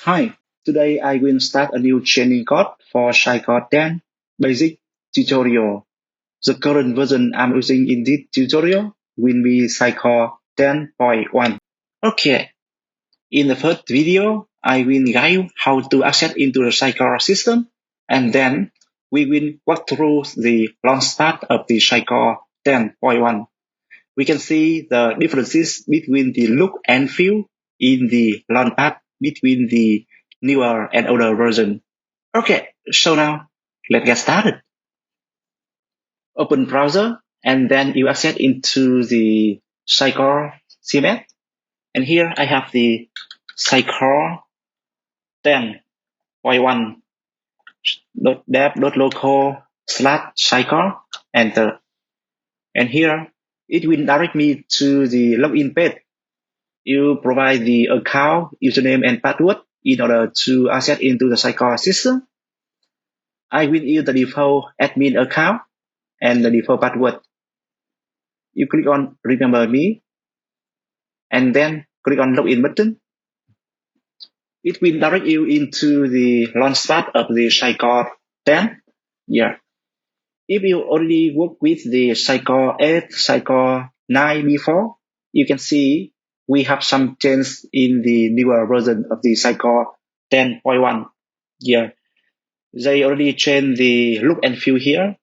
Hi, today I will start a new training course for Sitecore 10 basic tutorial. The current version I'm using in this tutorial will be Sitecore 10.1. Okay, in the first video, I will guide you how to access into the Sitecore system, and then we will walk through the Launchpad of the Sitecore 10.1. We can see the differences between the look and feel in the Launchpad between the newer and older version. Okay, so now let's get started. Open browser and then you access into the Sitecore CMS. And here I have the Sitecore 10.1 dev.local/Sitecore, enter. And here it will direct me to the login page. You provide the account, username, and password in order to access into the Sitecore system. I will use the default admin account and the default password. You click on Remember Me, and then click on Login button. It will direct you into the Launchpad of the Sitecore 10. Yeah. If you already work with the Sitecore 8, Sitecore 9 before, you can see we have some change in the newer version of the Sitecore 10.1. Yeah. They already changed the look and feel here.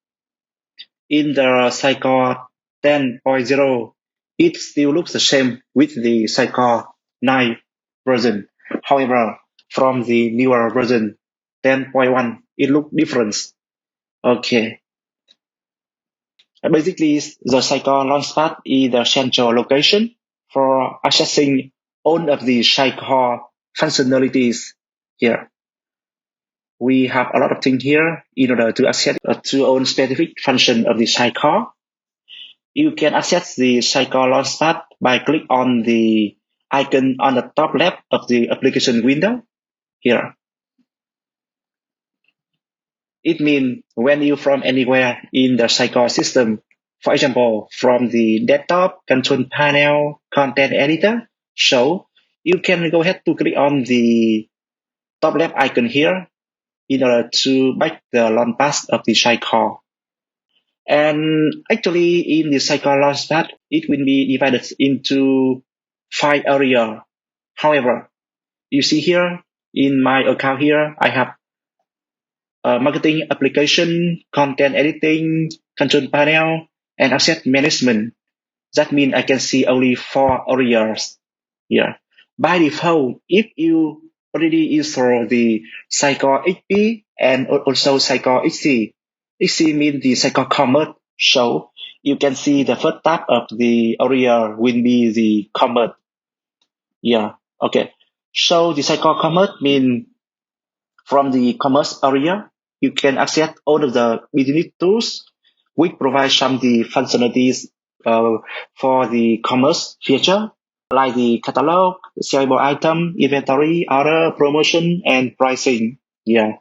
In the Sitecore 10.0, it still looks the same with the Sitecore 9 version. However, from the newer version 10.1, it looks different. Okay. Basically, the Sitecore Launchpad is the central location for accessing all of the Sitecore functionalities here. We have a lot of things here in order to access to own specific function of the Sitecore. You can access the Sitecore Launchpad by click on the icon on the top left of the application window here. It means when you from anywhere in the Sitecore system, for example, from the desktop, control panel, content editor, so you can go ahead to click on the top left icon here in order to back the Launchpad of the Sitecore. And actually, in the Sitecore Launchpad, it will be divided into 5 areas. However, you see here in my account here, I have marketing application, content editing, control panel, and asset management. That means I can see only 4 areas here. By default, if you already install the Sitecore XP and also Sitecore XC, XC means the Sitecore Commerce, so you can see the first tab of the area will be the Commerce. Yeah, okay. So the Sitecore Commerce means from the Commerce area, you can access all of the business tools which provide some the functionalities for the commerce feature, like the catalog, sellable item, inventory, order, promotion, and pricing. Yeah.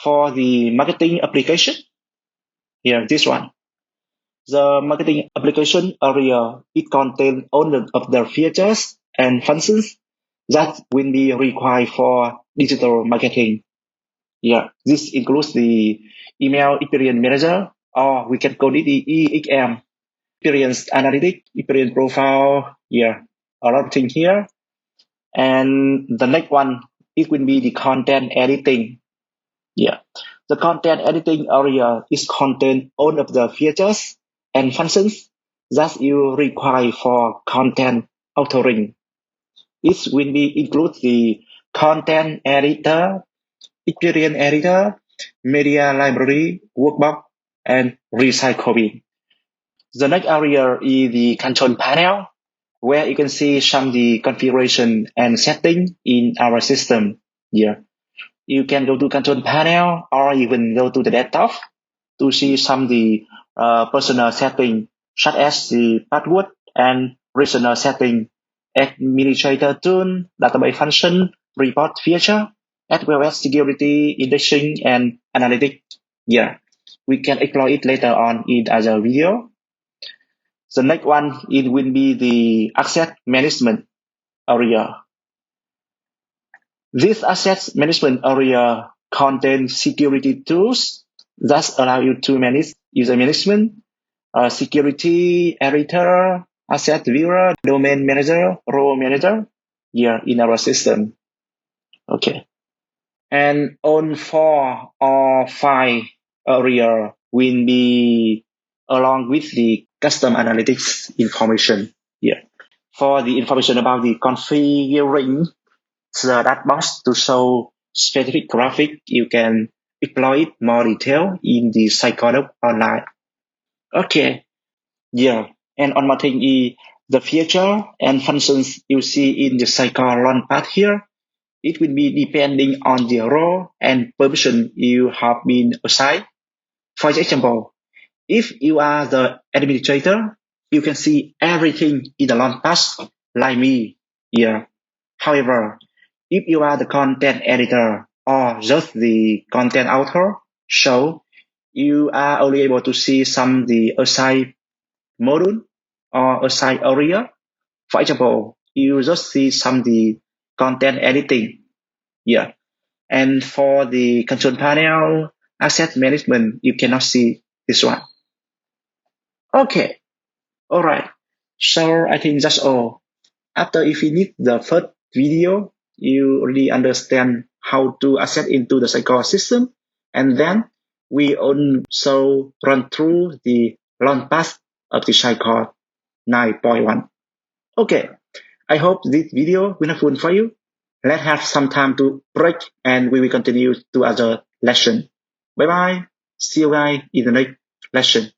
For the marketing application, here, this one. The marketing application area, it contains all of the features and functions that will be required for digital marketing. Yeah, this includes the email experience manager, or we can call it the EXM, experience analytic, experience profile. Yeah, a lot of things here. And the next one, it will be the content editing. Yeah, the content editing area is contain all of the features and functions that you require for content authoring. It will be include the content editor, experience editor, media library, workbook, and recycling. The next area is the control panel, where you can see some the configuration and setting in our system here. You can go to control panel or even go to the desktop to see some the personal setting, such as the password and regional setting, administrator tool, database function, report feature, as well as security, indexing, and analytics. Yeah, we can explore it later on in other video. The next one, it will be the asset management area. This asset management area contains security tools that allow you to manage user management, security editor, asset viewer, domain manager, role manager here in our system. Okay. And on 4 or 5 area will be along with the custom analytics information here. For the information about the configuring the dashboard to show specific graphic, you can explore it more detail in the Sitecore online. Okay, yeah. And one more thing is the feature and functions you see in the Sitecore Launchpad here. It will be depending on the role and permission you have been assigned. For example, if you are the administrator, you can see everything in the Launchpad like me here. However, if you are the content editor or just the content author, so you are only able to see some the assigned module or assigned area. For example, you just see some the content editing. Yeah. And for the control panel asset management, you cannot see this one. Okay. All right. So I think that's all. After you finish the first video, you really understand how to access into the Sitecore system. And then we also run through the Launchpad of the Sitecore 9.1. Okay. I hope this video will have fun for you. Let's have some time to break and we will continue to other lesson. Bye bye. See you guys in the next lesson.